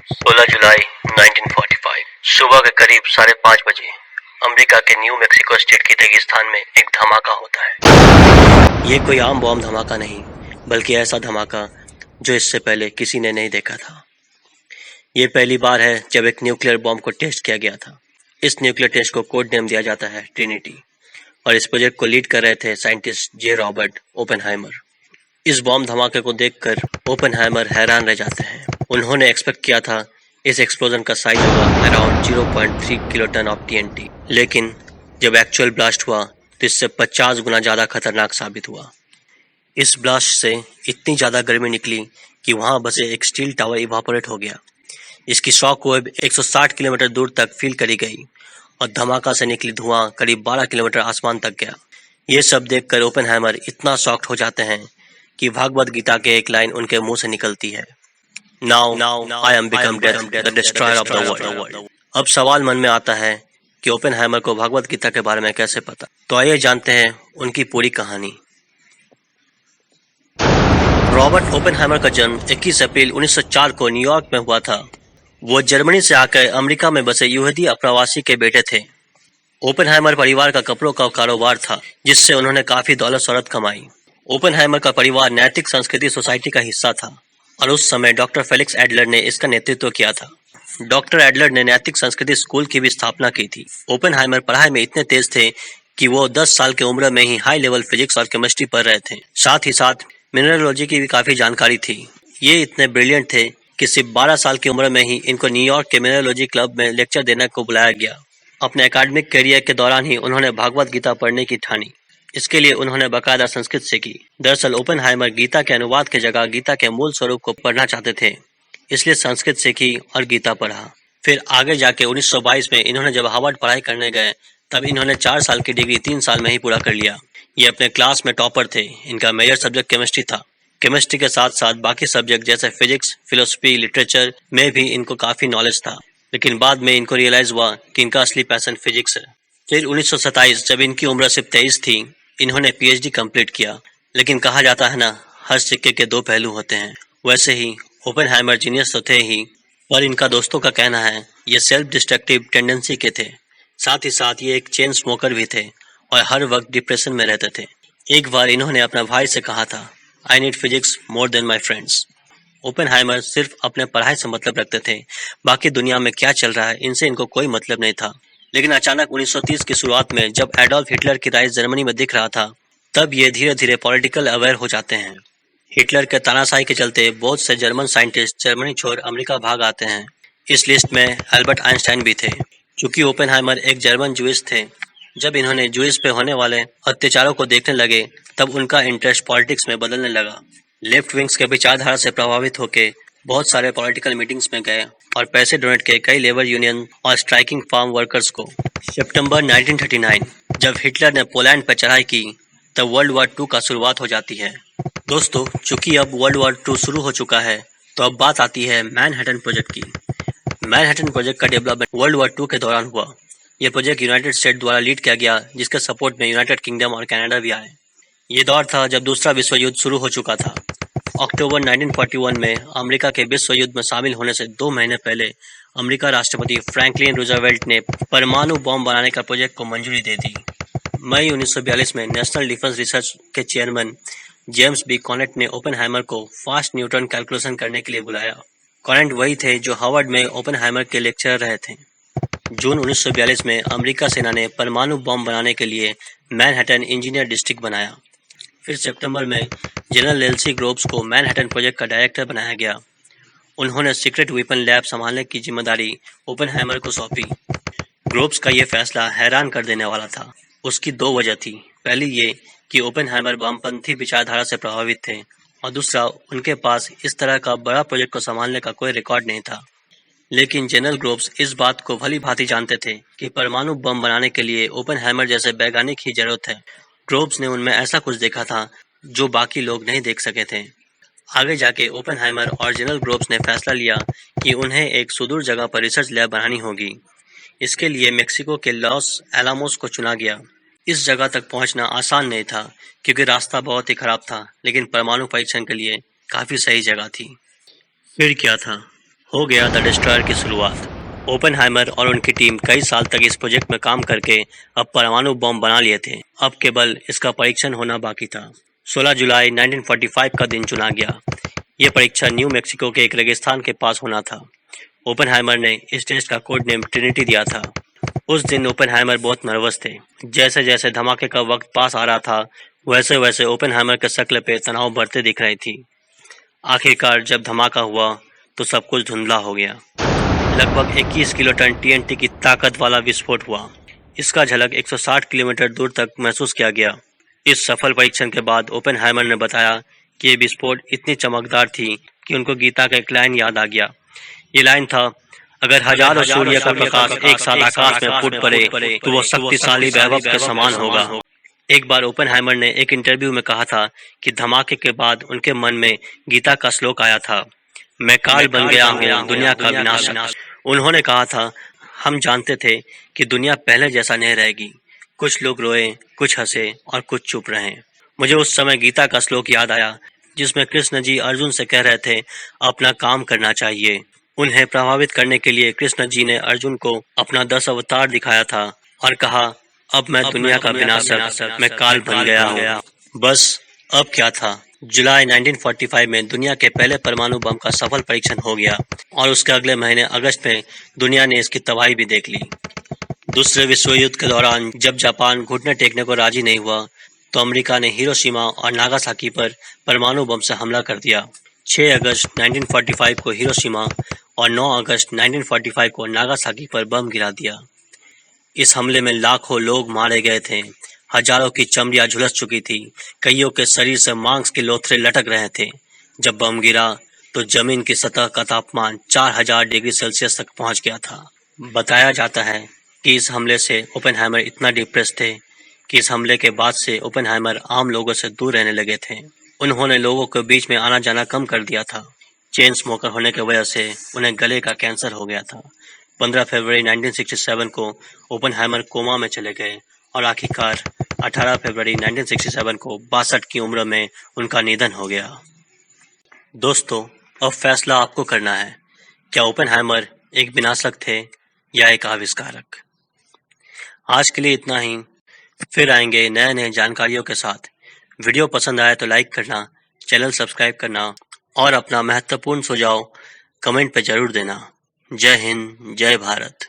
16 जुलाई 1945 सुबह के करीब 5:30 बजे अमेरिका के न्यू मैक्सिको स्टेट के रेगिस्तान में एक धमाका होता है। ये कोई आम बॉम्ब धमाका नहीं, बल्कि ऐसा धमाका जो इससे पहले किसी ने नहीं देखा था। ये पहली बार है जब एक न्यूक्लियर बॉम्ब को टेस्ट किया गया था। इस न्यूक्लियर टेस्ट को कोड नेम दिया जाता है ट्रिनिटी, और इस प्रोजेक्ट को लीड कर रहे थे साइंटिस्ट जे रॉबर्ट ओपेनहाइमर। इस बॉम्ब धमाके को देखकर ओपेनहाइमर हैरान रह जाते हैं। उन्होंने एक्सपेक्ट किया था इस एक्सप्लोजन का साइज होगा अराउंड 0.3 किलोटन ऑफ टीएनटी, लेकिन जब एक्चुअल ब्लास्ट हुआ तो इससे 50 गुना ज़्यादा खतरनाक साबित हुआ। इस ब्लास्ट से इतनी ज़्यादा गर्मी निकली कि वहाँ बसे एक स्टील टावर इवापोरेट हो गया। इसकी शॉक वेव 160 किलोमीटर दूर तक फील करी गई और धमाका से निकली धुआं करीब 12 किलोमीटर आसमान तक गया। ये सब देखकर ओपेनहाइमर इतना शॉक्ड हो जाते हैं कि भागवत गीता के एक लाइन उनके मुंह से निकलती है, now I am become death, the destroyer of the world. अब सवाल मन में आता है कि ओपेनहाइमर को भागवत गीता के बारे में कैसे पता। तो आइए जानते हैं उनकी पूरी कहानी। रॉबर्ट ओपेनहाइमर का जन्म 21 अप्रैल 1904 को न्यूयॉर्क में हुआ था। वो जर्मनी से आकर अमेरिका में बसे यहूदी अप्रवासी के बेटे थे। ओपेनहाइमर परिवार का कपड़ों का कारोबार था, जिससे उन्होंने काफी दौलत शौहरत कमाई। ओपेनहाइमर का परिवार नैतिक संस्कृति सोसाइटी का हिस्सा था और उस समय डॉक्टर फेलिक्स एडलर ने इसका नेतृत्व किया था। डॉक्टर एडलर ने नैतिक संस्कृति स्कूल की भी स्थापना की थी। ओपेनहाइमर पढ़ाई में इतने तेज थे कि वो 10 साल की उम्र में ही हाई लेवल फिजिक्स और केमिस्ट्री पढ़ रहे थे। साथ ही साथ मिनरलोजी की भी काफी जानकारी थी। ये इतने ब्रिलियंट थे कि सिर्फ 12 साल की उम्र में ही इनको न्यूयॉर्क के मिनरलोजी क्लब में लेक्चर देने को बुलाया गया। अपने एकेडमिक करियर के दौरान ही उन्होंने भागवत गीता पढ़ने की ठानी। इसके लिए उन्होंने बाकायदा संस्कृत सीखी। दरअसल ओपेनहाइमर गीता के अनुवाद की जगह गीता के मूल स्वरूप को पढ़ना चाहते थे, इसलिए संस्कृत सीखी और गीता पढ़ा। फिर आगे जाके 1922 में इन्होंने जब हार्वर्ड पढ़ाई करने गए, तब इन्होंने 4 साल की डिग्री 3 साल में ही पूरा कर लिया। ये अपने क्लास में टॉपर थे। इनका मेजर सब्जेक्ट केमिस्ट्री था। केमिस्ट्री के साथ साथ बाकी सब्जेक्ट जैसे फिजिक्स, फिलोसफी, लिटरेचर में भी इनको काफी नॉलेज था, लेकिन बाद में इनको रियलाइज हुआ कि इनका असली पैशन फिजिक्स है। फिर 1927 जब इनकी उम्र सिर्फ 23 थी, इन्होंने पीएचडी कंप्लीट किया। लेकिन कहा जाता है ना, हर सिक्के के 2 पहलू होते हैं। वैसे ही ओपेनहाइमर जीनियस तो थे ही, पर इनका दोस्तों का कहना है ये सेल्फ डिस्ट्रक्टिव टेंडेंसी के थे। साथ ही साथ ये एक चेन स्मोकर भी थे और हर वक्त डिप्रेशन में रहते थे। एक बार इन्होंने अपना भाई से कहा था, I need physics more than my friends. Oppenheimer सिर्फ अपने पढ़ाई से मतलब रखते थे, बाकी दुनिया में क्या चल रहा है इनसे इनको कोई मतलब नहीं था। लेकिन अचानक 1930 की शुरुआत में जब एडोल्फ हिटलर की राइज जर्मनी में दिख रहा था, तब ये धीरे धीरे पॉलिटिकल अवेयर हो जाते हैं। हिटलर के तानाशाही के चलते बहुत से जर्मन साइंटिस्ट जर्मनी छोड़ अमेरिका भाग आते हैं। इस लिस्ट में एल्बर्ट आइंस्टाइन भी थे। चूंकि ओपेनहाइमर एक जर्मन जूइश थे, जब इन्होंने जूइश पे होने वाले अत्याचारों को देखने लगे, तब उनका इंटरेस्ट पॉलिटिक्स में बदलने लगा। लेफ्ट विंग्स के विचारधारा से प्रभावित होकर बहुत सारे पॉलिटिकल मीटिंग्स में गए और पैसे डोनेट किए कई लेबर यूनियन और स्ट्राइकिंग फार्म वर्कर्स को। सितंबर 1939 जब हिटलर ने पोलैंड पर चढ़ाई की, तब वर्ल्ड वॉर 2 का शुरुआत हो जाती है। दोस्तों, चूंकि अब वर्ल्ड वॉर 2 शुरू हो चुका है, तो अब बात आती है मैनहट्टन प्रोजेक्ट की। मैनहट्टन प्रोजेक्ट का डेवलपमेंट वर्ल्ड वॉर 2 के दौरान हुआ। यह प्रोजेक्ट यूनाइटेड स्टेट द्वारा लीड किया गया, जिसके सपोर्ट में यूनाइटेड किंगडम और कनाडा भी आए। ये दौर था जब दूसरा विश्व युद्ध शुरू हो चुका था। अक्टूबर 1941 में अमेरिका के विश्व युद्ध में शामिल होने से 2 महीने पहले अमेरिका राष्ट्रपति फ्रैंकलिन रूजवेल्ट ने परमाणु बॉम्ब बनाने का प्रोजेक्ट को मंजूरी दे दी। मई 1942 में नेशनल डिफेंस रिसर्च के चेयरमैन जेम्स बी कॉनेट ने ओपेनहाइमर को फास्ट न्यूटन कैलकुलेशन करने के लिए बुलाया। कॉनेट वही थे जो हार्वर्ड में ओपेनहाइमर के लेक्चरर रहे थे। जून 1942 में अमेरिका सेना ने परमाणु बॉम्ब बनाने के लिए मैनहट्टन इंजीनियर डिस्ट्रिक्ट बनाया। फिर सितंबर में जनरल लेल्सी ग्रोव्स को मैनहट्टन प्रोजेक्ट का डायरेक्टर बनाया गया। उन्होंने सीक्रेट वेपन लैब संभालने की जिम्मेदारी ओपेनहाइमर को सौंपी। ग्रोव्स का यह फैसला हैरान कर देने वाला था। उसकी 2 वजह थी। पहली ये कि ओपेनहाइमर वामपंथी विचारधारा से प्रभावित थे, और दूसरा, उनके पास इस तरह का बड़ा प्रोजेक्ट को संभालने का कोई रिकॉर्ड नहीं था। लेकिन जनरल ग्रोव्स इस बात को भली भांति जानते थे कि परमाणु बम बनाने के लिए ओपेनहाइमर जैसे वैज्ञानिक ही जरूरत है। ग्रोव्स ने उनमें ऐसा कुछ देखा था जो बाकी लोग नहीं देख सके थे। आगे जाके ओपेनहाइमर और जनरल ग्रोव्स ने फैसला लिया कि उन्हें एक सुदूर जगह पर रिसर्च लैब बनानी होगी। इसके लिए मेक्सिको के लॉस एलामोस को चुना गया। इस जगह तक पहुंचना आसान नहीं था, क्योंकि रास्ता बहुत ही खराब था, लेकिन परमाणु परीक्षण के लिए काफी सही जगह थी। फिर क्या था? हो गया द डिस्ट्रॉयर की शुरुआत। ओपेनहाइमर और उनकी टीम कई साल तक इस प्रोजेक्ट में काम करके अब परमाणु बम बना लिए थे। अब केवल इसका परीक्षण होना बाकी था। 16 जुलाई 1945 का दिन चुना गया। यह परीक्षण न्यू मैक्सिको के एक रेगिस्तान के पास होना था। ओपेनहाइमर ने इस टेस्ट का कोड नेम ट्रिनिटी दिया था। उस दिन ओपेनहाइमर बहुत नर्वस थे। जैसे जैसे धमाके का वक्त पास आ रहा था, वैसे वैसे ओपेनहाइमर के शक्ल पे तनाव बढ़ते दिख रही थी। आखिरकार जब धमाका हुआ तो सब कुछ धुंधला हो गया। लगभग 21 किलोटन टीएनटी की ताकत वाला विस्फोट हुआ। इसका झलक 160 किलोमीटर दूर तक महसूस किया गया। इस सफल परीक्षण के बाद ओपेनहाइमर ने बताया कि ये विस्फोट इतनी चमकदार थी कि उनको गीता का एक लाइन याद आ गया। ये लाइन था, अगर हजारों सूर्य का प्रकाश एक साथ आकाश में फूट पड़े तो वो शक्तिशाली वैभव के समान होगा। एक बार ओपेनहाइमर ने एक इंटरव्यू में कहा था कि धमाके के बाद उनके मन में गीता का श्लोक आया था, मैं काल बन गया हूँ, दुनिया का विनाश। उन्होंने कहा था, हम जानते थे कि दुनिया पहले जैसा नहीं रहेगी। कुछ लोग रोए, कुछ हंसे और कुछ चुप रहे। मुझे उस समय गीता का श्लोक याद आया जिसमें कृष्ण जी अर्जुन से कह रहे थे अपना काम करना चाहिए। उन्हें प्रभावित करने के लिए कृष्ण जी ने अर्जुन को अपना 10 अवतार दिखाया था और कहा, अब मैं दुनिया का विनाशक, मैं काल बन गया हूँ। बस अब क्या था, जुलाई 1945 में दुनिया के पहले परमाणु बम का सफल परीक्षण हो गया और उसके अगले महीने अगस्त में दुनिया ने इसकी तबाही भी देख ली। दूसरे विश्व युद्ध के दौरान जब जापान घुटने टेकने को राजी नहीं हुआ तो अमेरिका ने हिरोशिमा और नागासाकी पर परमाणु बम से हमला कर दिया। 6 अगस्त 1945 को हिरोशिमा और 9 अगस्त 1945 को नागासाकी पर बम गिरा दिया। इस हमले में लाखों लोग मारे गए थे। हजारों की चमड़ियां झुलस चुकी थी। कईयों के शरीर से मांस के लोथड़े लटक रहे थे। जब बम गिरा तो जमीन की सतह का तापमान 4000 डिग्री सेल्सियस तक पहुंच गया था। बताया जाता है कि इस हमले से ओपेनहाइमर इतना डिप्रेस थे कि इस हमले के बाद से ओपेनहाइमर आम लोगों से दूर रहने लगे थे। उन्होंने लोगों के बीच में आना जाना कम कर दिया था। चेन स्मोकर होने की वजह से उन्हें गले का कैंसर हो गया था। 15 फरवरी 1967 को ओपेनहाइमर कोमा में चले गए और आखिरकार 18 फरवरी 1967 को 62 की उम्र में उनका निधन हो गया। दोस्तों, अब फैसला आपको करना है, क्या ओपेनहाइमर एक विनाशक थे या एक आविष्कारक। आज के लिए इतना ही। फिर आएंगे नए नए जानकारियों के साथ। वीडियो पसंद आए तो लाइक करना, चैनल सब्सक्राइब करना और अपना महत्वपूर्ण सुझाव कमेंट पे जरूर देना। जय हिंद, जय भारत।